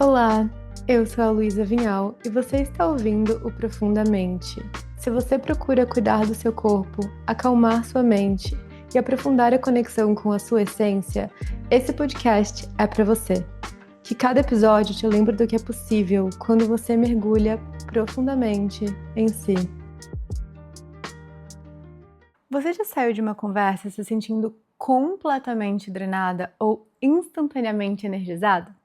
Olá, eu sou a Luísa Vinhal e você está ouvindo o Profundamente. Se você procura cuidar do seu corpo, acalmar sua mente e aprofundar a conexão com a sua essência, esse podcast é para você. Que cada episódio te lembre do que é possível quando você mergulha profundamente em si. Você já saiu de uma conversa se sentindo completamente drenada ou instantaneamente energizada?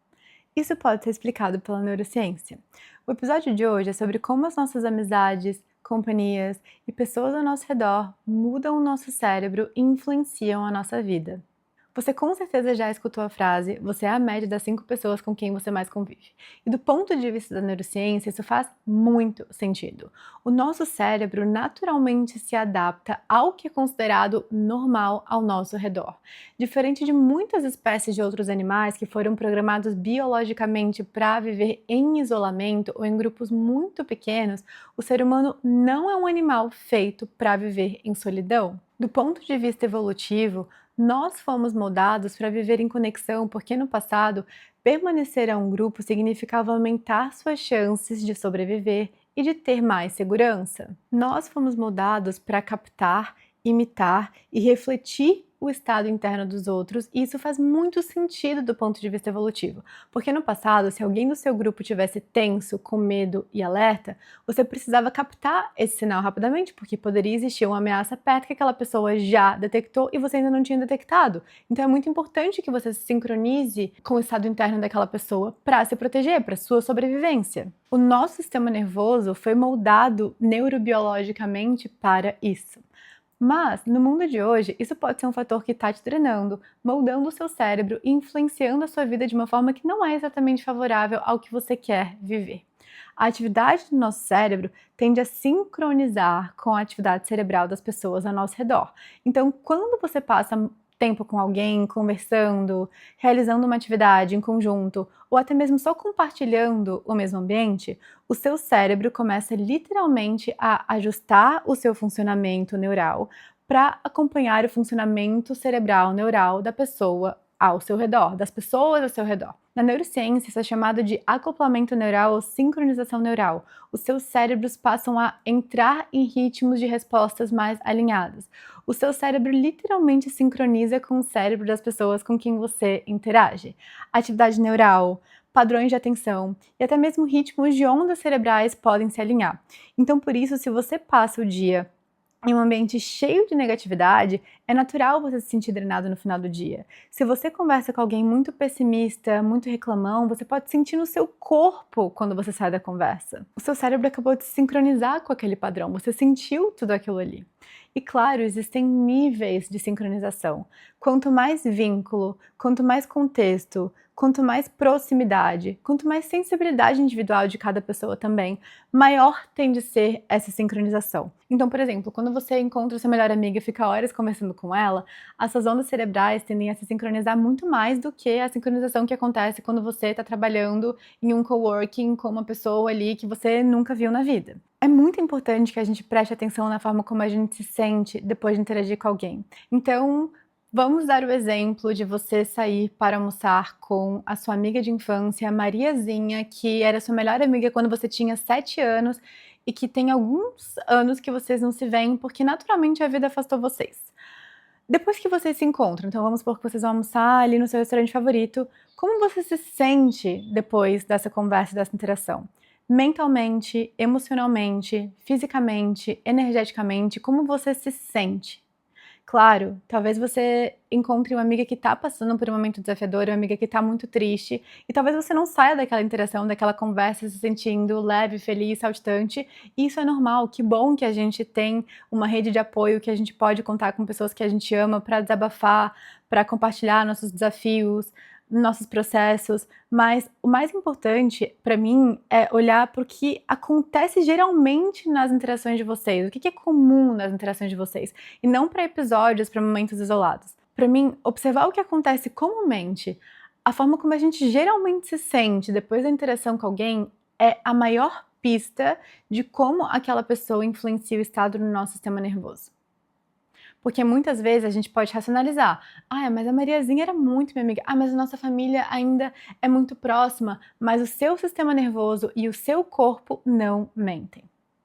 Isso pode ser explicado pela neurociência. O episódio de hoje é sobre como as nossas amizades, companhias e pessoas ao nosso redor mudam o nosso cérebro e influenciam a nossa vida. Você com certeza já escutou a frase: você é a média das 5 pessoas com quem você mais convive. E do ponto de vista da neurociência, isso faz muito sentido. O nosso cérebro naturalmente se adapta ao que é considerado normal ao nosso redor. Diferente de muitas espécies de outros animais que foram programados biologicamente para viver em isolamento ou em grupos muito pequenos, o ser humano não é um animal feito para viver em solidão. Do ponto de vista evolutivo, nós fomos moldados para viver em conexão porque no passado, permanecer a um grupo significava aumentar suas chances de sobreviver e de ter mais segurança. Nós fomos moldados para captar, imitar e refletir o estado interno dos outros, e isso faz muito sentido do ponto de vista evolutivo, porque no passado, se alguém do seu grupo tivesse tenso, com medo e alerta, você precisava captar esse sinal rapidamente, porque poderia existir uma ameaça perto que aquela pessoa já detectou e você ainda não tinha detectado. Então é muito importante que você se sincronize com o estado interno daquela pessoa para se proteger, para sua sobrevivência. O nosso sistema nervoso foi moldado neurobiologicamente para isso. Mas, no mundo de hoje, isso pode ser um fator que está te drenando, moldando o seu cérebro e influenciando a sua vida de uma forma que não é exatamente favorável ao que você quer viver. A atividade do nosso cérebro tende a sincronizar com a atividade cerebral das pessoas ao nosso redor. Então, quando você passa tempo com alguém, conversando, realizando uma atividade em conjunto, ou até mesmo só compartilhando o mesmo ambiente, o seu cérebro começa literalmente a ajustar o seu funcionamento neural para acompanhar o funcionamento cerebral neural da pessoa ao seu redor, das pessoas ao seu redor. Na neurociência, isso é chamado de acoplamento neural ou sincronização neural. Os seus cérebros passam a entrar em ritmos de respostas mais alinhados. O seu cérebro literalmente sincroniza com o cérebro das pessoas com quem você interage. Atividade neural, padrões de atenção e até mesmo ritmos de ondas cerebrais podem se alinhar. Então, por isso, se você passa o dia em um ambiente cheio de negatividade, é natural você se sentir drenado no final do dia. Se você conversa com alguém muito pessimista, muito reclamão, você pode sentir no seu corpo quando você sai da conversa. O seu cérebro acabou de se sincronizar com aquele padrão, você sentiu tudo aquilo ali. E claro, existem níveis de sincronização. Quanto mais vínculo, quanto mais contexto, quanto mais proximidade, quanto mais sensibilidade individual de cada pessoa também, maior tende a ser essa sincronização. Então, por exemplo, quando você encontra sua melhor amiga e fica horas conversando com ela, as suas ondas cerebrais tendem a se sincronizar muito mais do que a sincronização que acontece quando você está trabalhando em um coworking com uma pessoa ali que você nunca viu na vida. É muito importante que a gente preste atenção na forma como a gente se sente depois de interagir com alguém. Então, vamos dar o exemplo de você sair para almoçar com a sua amiga de infância, Mariazinha, que era sua melhor amiga quando você tinha 7 anos e que tem alguns anos que vocês não se veem porque naturalmente a vida afastou vocês. Depois que vocês se encontram, então vamos supor que vocês vão almoçar ali no seu restaurante favorito, como você se sente depois dessa conversa, dessa interação? Mentalmente, emocionalmente, fisicamente, energeticamente, como você se sente? Claro, talvez você encontre uma amiga que está passando por um momento desafiador, uma amiga que está muito triste, e talvez você não saia daquela interação, daquela conversa se sentindo leve, feliz, saltitante, e isso é normal. Que bom que a gente tem uma rede de apoio, que a gente pode contar com pessoas que a gente ama para desabafar, para compartilhar nossos desafios, nossos processos, mas o mais importante para mim é olhar para o que acontece geralmente nas interações de vocês, o que é comum nas interações de vocês, e não para episódios, para momentos isolados. Para mim, observar o que acontece comumente, a forma como a gente geralmente se sente depois da interação com alguém, é a maior pista de como aquela pessoa influencia o estado no nosso sistema nervoso. Porque muitas vezes a gente pode racionalizar. Ah, mas a Mariazinha era muito minha amiga. Ah, mas a nossa família ainda é muito próxima. Mas o seu sistema nervoso e o seu corpo não mentem.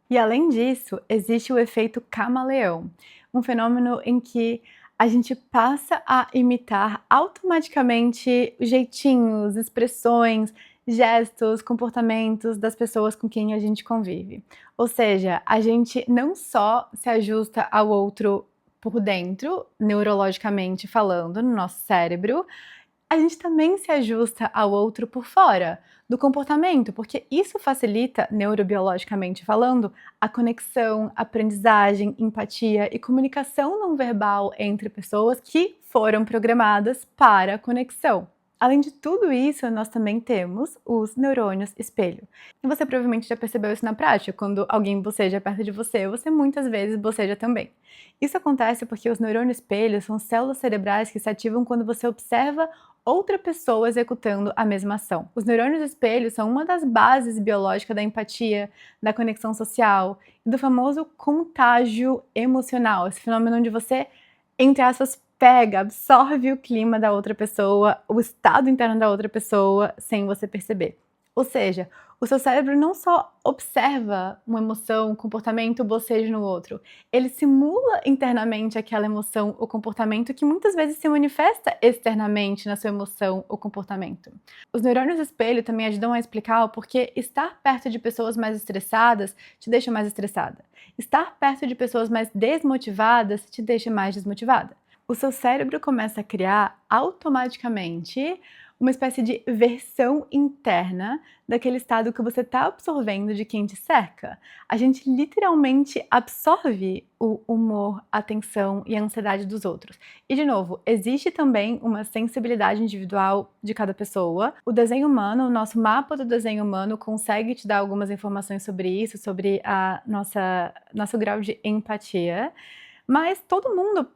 E além disso, existe o efeito camaleão, um fenômeno em que a gente passa a imitar automaticamente jeitinhos, expressões, gestos, comportamentos das pessoas com quem a gente convive. Ou seja, a gente não só se ajusta ao outro por dentro, neurologicamente falando, no nosso cérebro, a gente também se ajusta ao outro por fora, do comportamento, porque isso facilita, neurobiologicamente falando, a conexão, aprendizagem, empatia e comunicação não verbal entre pessoas que foram programadas para a conexão. Além de tudo isso, nós também temos os neurônios espelho. E você provavelmente já percebeu isso na prática, quando alguém boceja perto de você, você muitas vezes boceja também. Isso acontece porque os neurônios espelho são células cerebrais que se ativam quando você observa outra pessoa executando a mesma ação. Os neurônios espelho são uma das bases biológicas da empatia, da conexão social e do famoso contágio emocional, esse fenômeno onde você, entre aspas, pega, absorve o clima da outra pessoa, o estado interno da outra pessoa, sem você perceber. Ou seja, o seu cérebro não só observa uma emoção, um comportamento, um bocejo no outro, ele simula internamente aquela emoção ou comportamento que muitas vezes se manifesta externamente na sua emoção ou comportamento. Os neurônios espelho também ajudam a explicar o porquê estar perto de pessoas mais estressadas te deixa mais estressada. Estar perto de pessoas mais desmotivadas te deixa mais desmotivada. O seu cérebro começa a criar automaticamente uma espécie de versão interna daquele estado que você está absorvendo de quem te cerca. A gente literalmente absorve o humor, a atenção e a ansiedade dos outros. E, de novo, existe também uma sensibilidade individual de cada pessoa. O desenho humano, o nosso mapa do desenho humano consegue te dar algumas informações sobre isso, sobre a nosso grau de empatia. Mas todo mundo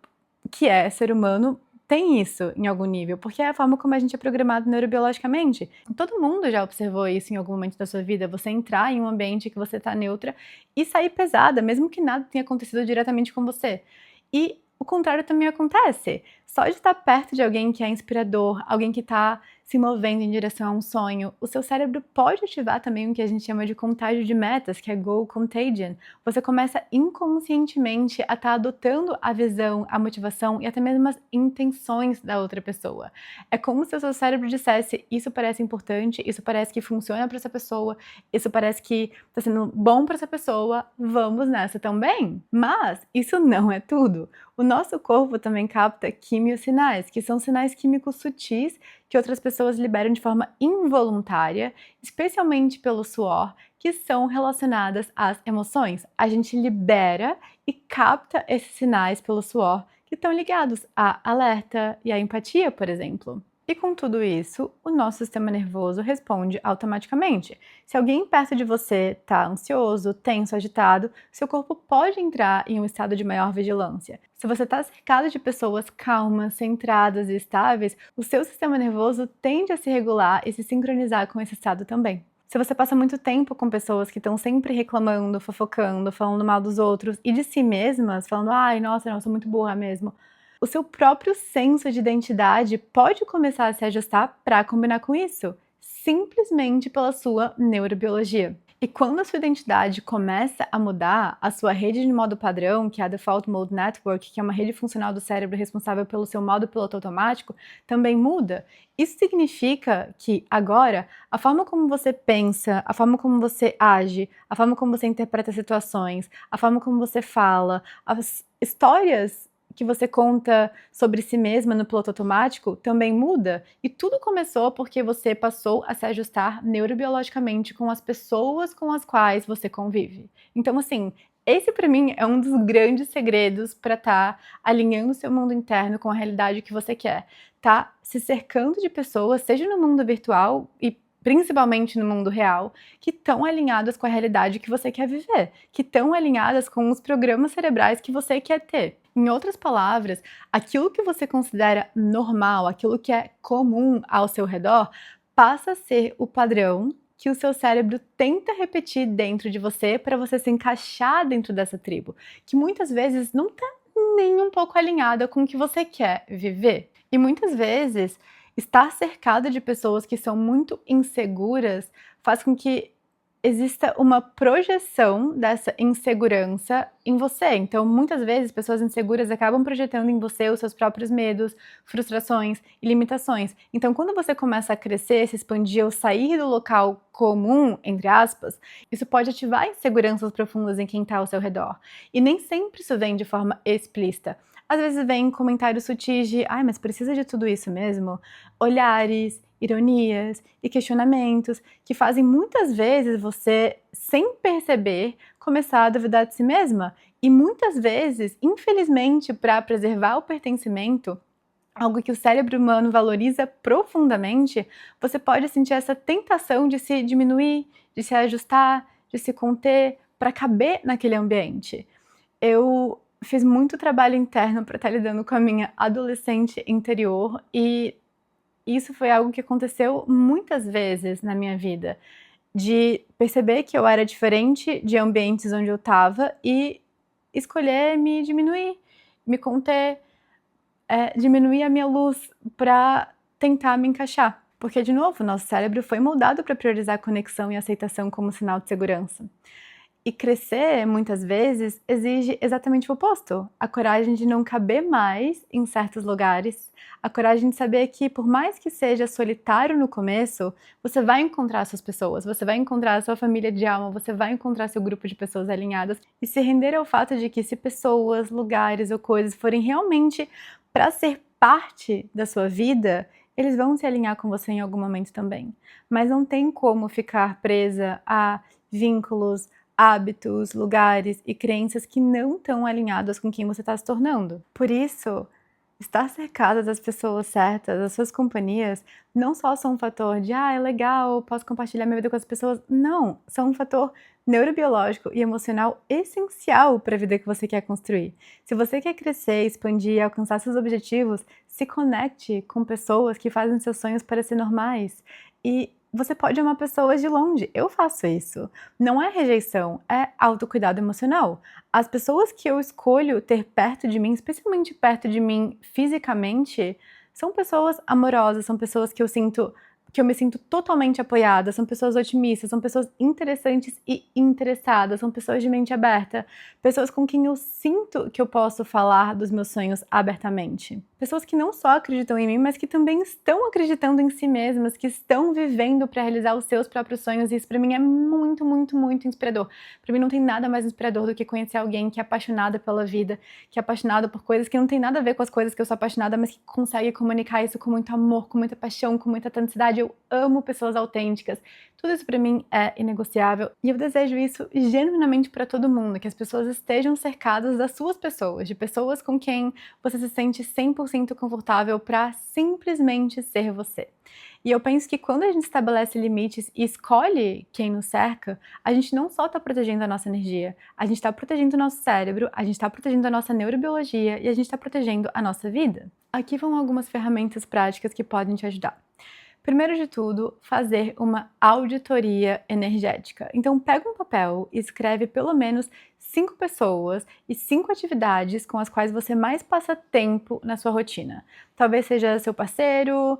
que é ser humano tem isso em algum nível, porque é a forma como a gente é programado neurobiologicamente. Todo mundo já observou isso em algum momento da sua vida, você entrar em um ambiente que você está neutra e sair pesada, mesmo que nada tenha acontecido diretamente com você. E o contrário também acontece. Só de estar perto de alguém que é inspirador, alguém que está se movendo em direção a um sonho, o seu cérebro pode ativar também o que a gente chama de contágio de metas, que é goal contagion. Você começa inconscientemente a estar adotando a visão, a motivação e até mesmo as intenções da outra pessoa. É como se o seu cérebro dissesse: isso parece importante, isso parece que funciona para essa pessoa, isso parece que está sendo bom para essa pessoa, vamos nessa também. Mas isso não é tudo. O nosso corpo também capta quimiosinais, que são sinais químicos sutis que outras pessoas liberam de forma involuntária, especialmente pelo suor, que são relacionadas às emoções. A gente libera e capta esses sinais pelo suor que estão ligados à alerta e à empatia, por exemplo. E com tudo isso, o nosso sistema nervoso responde automaticamente. Se alguém perto de você está ansioso, tenso, agitado, seu corpo pode entrar em um estado de maior vigilância. Se você está cercado de pessoas calmas, centradas e estáveis, o seu sistema nervoso tende a se regular e se sincronizar com esse estado também. Se você passa muito tempo com pessoas que estão sempre reclamando, fofocando, falando mal dos outros e de si mesmas, falando: ai, nossa, eu sou muito burra mesmo, o seu próprio senso de identidade pode começar a se ajustar para combinar com isso, simplesmente pela sua neurobiologia. E quando a sua identidade começa a mudar, a sua rede de modo padrão, que é a Default Mode Network, que é uma rede funcional do cérebro responsável pelo seu modo piloto automático, também muda. Isso significa que agora a forma como você pensa, a forma como você age, a forma como você interpreta situações, a forma como você fala, as histórias que você conta sobre si mesma no piloto automático também muda, e tudo começou porque você passou a se ajustar neurobiologicamente com as pessoas com as quais você convive. Então, assim, esse para mim é um dos grandes segredos para estar alinhando o seu mundo interno com a realidade que você quer. Tá se cercando de pessoas, seja no mundo virtual e principalmente no mundo real, que estão alinhadas com a realidade que você quer viver, que estão alinhadas com os programas cerebrais que você quer ter. Em outras palavras, aquilo que você considera normal, aquilo que é comum ao seu redor, passa a ser o padrão que o seu cérebro tenta repetir dentro de você para você se encaixar dentro dessa tribo, que muitas vezes não está nem um pouco alinhada com o que você quer viver. E muitas vezes, estar cercado de pessoas que são muito inseguras faz com que exista uma projeção dessa insegurança em você. Então, muitas vezes, pessoas inseguras acabam projetando em você os seus próprios medos, frustrações e limitações. Então, quando você começa a crescer, se expandir ou sair do local comum, entre aspas, isso pode ativar inseguranças profundas em quem está ao seu redor. E nem sempre isso vem de forma explícita. Às vezes vem comentários sutis de "ai, mas precisa de tudo isso mesmo?", olhares, ironias e questionamentos que fazem muitas vezes você, sem perceber, começar a duvidar de si mesma. E muitas vezes, infelizmente, para preservar o pertencimento, algo que o cérebro humano valoriza profundamente, você pode sentir essa tentação de se diminuir, de se ajustar, de se conter para caber naquele ambiente. Eu fiz muito trabalho interno para estar lidando com a minha adolescente interior e isso foi algo que aconteceu muitas vezes na minha vida, de perceber que eu era diferente de ambientes onde eu estava e escolher me diminuir, me conter, diminuir a minha luz para tentar me encaixar. Porque, de novo, nosso cérebro foi moldado para priorizar conexão e aceitação como sinal de segurança. E crescer, muitas vezes, exige exatamente o oposto. A coragem de não caber mais em certos lugares, a coragem de saber que, por mais que seja solitário no começo, você vai encontrar suas pessoas, você vai encontrar a sua família de alma, você vai encontrar seu grupo de pessoas alinhadas e se render ao fato de que se pessoas, lugares ou coisas forem realmente para ser parte da sua vida, eles vão se alinhar com você em algum momento também. Mas não tem como ficar presa a vínculos, hábitos, lugares e crenças que não estão alinhados com quem você está se tornando. Por isso, estar cercada das pessoas certas, das suas companhias, não só são um fator de é legal, posso compartilhar minha vida com as pessoas. Não, são um fator neurobiológico e emocional essencial para a vida que você quer construir. Se você quer crescer, expandir e alcançar seus objetivos, se conecte com pessoas que fazem seus sonhos parecer normais. E você pode amar pessoas de longe. Eu faço isso. Não é rejeição, é autocuidado emocional. As pessoas que eu escolho ter perto de mim, especialmente perto de mim fisicamente, são pessoas amorosas, são pessoas que eu me sinto totalmente apoiada, são pessoas otimistas, são pessoas interessantes e interessadas, são pessoas de mente aberta, pessoas com quem eu sinto que eu posso falar dos meus sonhos abertamente. Pessoas que não só acreditam em mim, mas que também estão acreditando em si mesmas, que estão vivendo para realizar os seus próprios sonhos, e isso para mim é muito, muito, muito inspirador. Para mim não tem nada mais inspirador do que conhecer alguém que é apaixonada pela vida, que é apaixonado por coisas que não tem nada a ver com as coisas que eu sou apaixonada, mas que consegue comunicar isso com muito amor, com muita paixão, com muita autenticidade. Eu amo pessoas autênticas. Tudo isso para mim é inegociável e eu desejo isso genuinamente para todo mundo, que as pessoas estejam cercadas das suas pessoas, de pessoas com quem você se sente 100% confortável para simplesmente ser você. E eu penso que quando a gente estabelece limites e escolhe quem nos cerca, a gente não só está protegendo a nossa energia, a gente está protegendo o nosso cérebro, a gente está protegendo a nossa neurobiologia e a gente está protegendo a nossa vida. Aqui vão algumas ferramentas práticas que podem te ajudar. Primeiro de tudo, fazer uma auditoria energética. Então, pega um papel e escreve pelo menos 5 pessoas e 5 atividades com as quais você mais passa tempo na sua rotina. Talvez seja seu parceiro,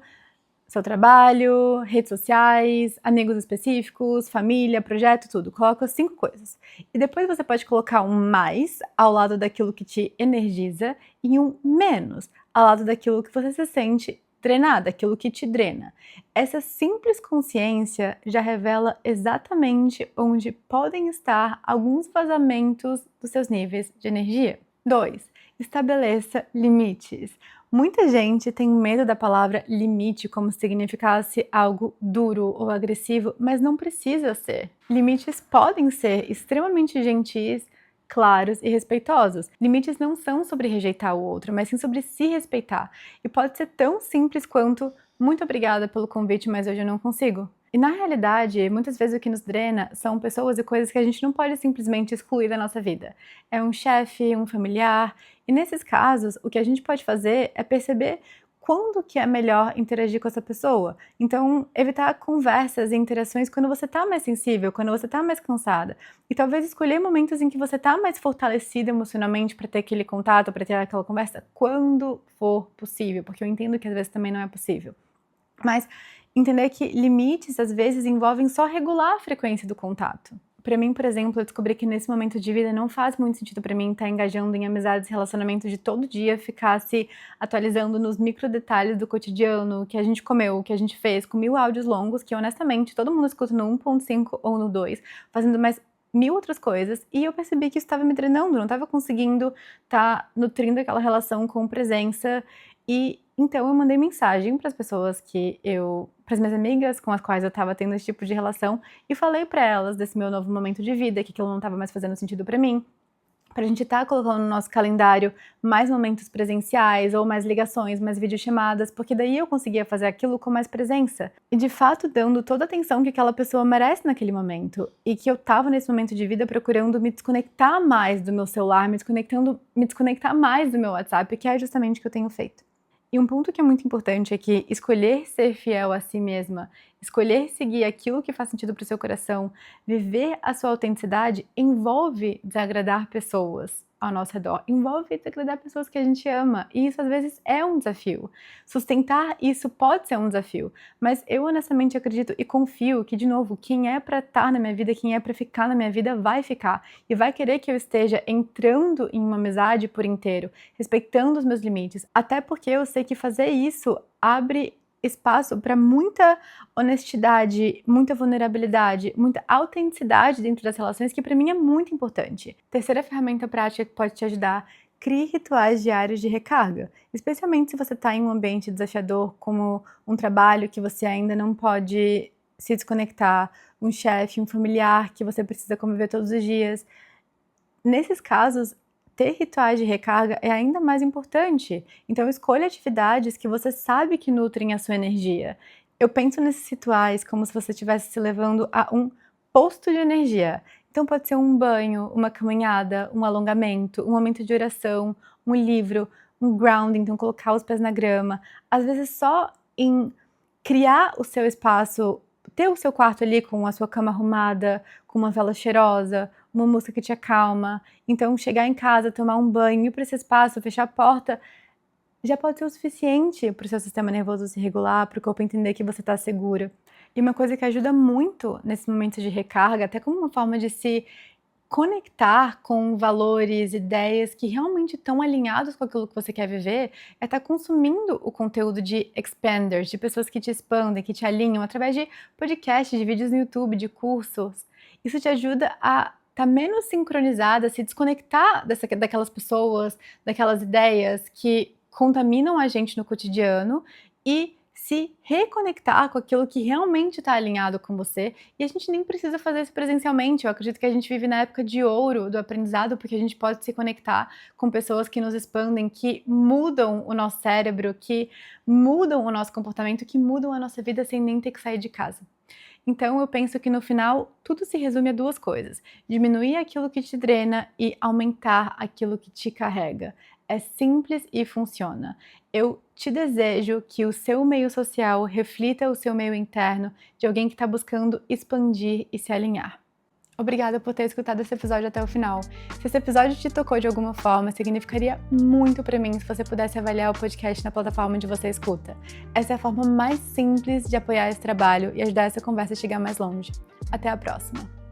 seu trabalho, redes sociais, amigos específicos, família, projeto, tudo. Coloca 5 coisas. E depois você pode colocar um mais ao lado daquilo que te energiza e um menos ao lado daquilo que você se sente drenada, aquilo que te drena. Essa simples consciência já revela exatamente onde podem estar alguns vazamentos dos seus níveis de energia. 2. Estabeleça limites. Muita gente tem medo da palavra limite como se significasse algo duro ou agressivo, mas não precisa ser. Limites podem ser extremamente gentis, claros e respeitosos. Limites não são sobre rejeitar o outro, mas sim sobre se respeitar. E pode ser tão simples quanto muito obrigada pelo convite, mas hoje eu não consigo. E na realidade, muitas vezes o que nos drena são pessoas e coisas que a gente não pode simplesmente excluir da nossa vida. É um chefe, um familiar, e nesses casos, o que a gente pode fazer é perceber quando que é melhor interagir com essa pessoa. Então, evitar conversas e interações quando você tá mais sensível, quando você tá mais cansada. E talvez escolher momentos em que você tá mais fortalecida emocionalmente para ter aquele contato, para ter aquela conversa, quando for possível, porque eu entendo que às vezes também não é possível. Mas entender que limites, às vezes, envolvem só regular a frequência do contato. Para mim, por exemplo, eu descobri que nesse momento de vida não faz muito sentido para mim estar engajando em amizades e relacionamentos de todo dia, ficar se atualizando nos micro detalhes do cotidiano, o que a gente comeu, o que a gente fez, com 1000 áudios longos, que honestamente todo mundo escuta no 1.5 ou no 2, fazendo mais 1000 outras coisas, e eu percebi que isso estava me drenando, não estava conseguindo estar nutrindo aquela relação com presença, e então eu mandei mensagem para as pessoas para as minhas amigas com as quais eu estava tendo esse tipo de relação, e falei para elas desse meu novo momento de vida, que aquilo não estava mais fazendo sentido para mim, pra gente estar colocando no nosso calendário mais momentos presenciais, ou mais ligações, mais videochamadas, porque daí eu conseguia fazer aquilo com mais presença. E de fato dando toda a atenção que aquela pessoa merece naquele momento. E que eu tava nesse momento de vida procurando me desconectar mais do meu celular, me desconectar mais do meu WhatsApp, que é justamente o que eu tenho feito. E um ponto que é muito importante é que escolher ser fiel a si mesma, escolher seguir aquilo que faz sentido para o seu coração, viver a sua autenticidade, envolve desagradar pessoas ao nosso redor, envolve desagradar pessoas que a gente ama, e isso às vezes é um desafio. Sustentar isso pode ser um desafio, mas eu honestamente acredito e confio que, de novo, quem é para estar na minha vida, quem é para ficar na minha vida, vai ficar, e vai querer que eu esteja entrando em uma amizade por inteiro, respeitando os meus limites, até porque eu sei que fazer isso abre espaço para muita honestidade, muita vulnerabilidade, muita autenticidade dentro das relações, que para mim é muito importante. Terceira ferramenta prática que pode te ajudar: crie rituais diários de recarga, especialmente se você está em um ambiente desafiador, como um trabalho que você ainda não pode se desconectar, um chefe, um familiar que você precisa conviver todos os dias. Nesses casos, ter rituais de recarga é ainda mais importante. Então, escolha atividades que você sabe que nutrem a sua energia. Eu penso nesses rituais como se você estivesse se levando a um posto de energia. Então, pode ser um banho, uma caminhada, um alongamento, um momento de oração, um livro, um grounding, então colocar os pés na grama. Às vezes, só em criar o seu espaço, ter o seu quarto ali com a sua cama arrumada, com uma vela cheirosa, uma música que te acalma. Então, chegar em casa, tomar um banho, ir para esse espaço, fechar a porta, já pode ser o suficiente para o seu sistema nervoso se regular, para o corpo entender que você está segura. E uma coisa que ajuda muito nesse momento de recarga, até como uma forma de se conectar com valores, ideias que realmente estão alinhados com aquilo que você quer viver, é estar consumindo o conteúdo de expanders, de pessoas que te expandem, que te alinham, através de podcasts, de vídeos no YouTube, de cursos. Isso te ajuda a estar menos sincronizada, se desconectar daquelas pessoas, daquelas ideias que contaminam a gente no cotidiano, e se reconectar com aquilo que realmente está alinhado com você. E a gente nem precisa fazer isso presencialmente. Eu acredito que a gente vive na época de ouro do aprendizado, porque a gente pode se conectar com pessoas que nos expandem, que mudam o nosso cérebro, que mudam o nosso comportamento, que mudam a nossa vida sem nem ter que sair de casa. Então eu penso que no final tudo se resume a duas coisas: diminuir aquilo que te drena e aumentar aquilo que te carrega. É simples e funciona. Eu te desejo que o seu meio social reflita o seu meio interno, de alguém que está buscando expandir e se alinhar. Obrigada por ter escutado esse episódio até o final. Se esse episódio te tocou de alguma forma, significaria muito para mim se você pudesse avaliar o podcast na plataforma onde você escuta. Essa é a forma mais simples de apoiar esse trabalho e ajudar essa conversa a chegar mais longe. Até a próxima!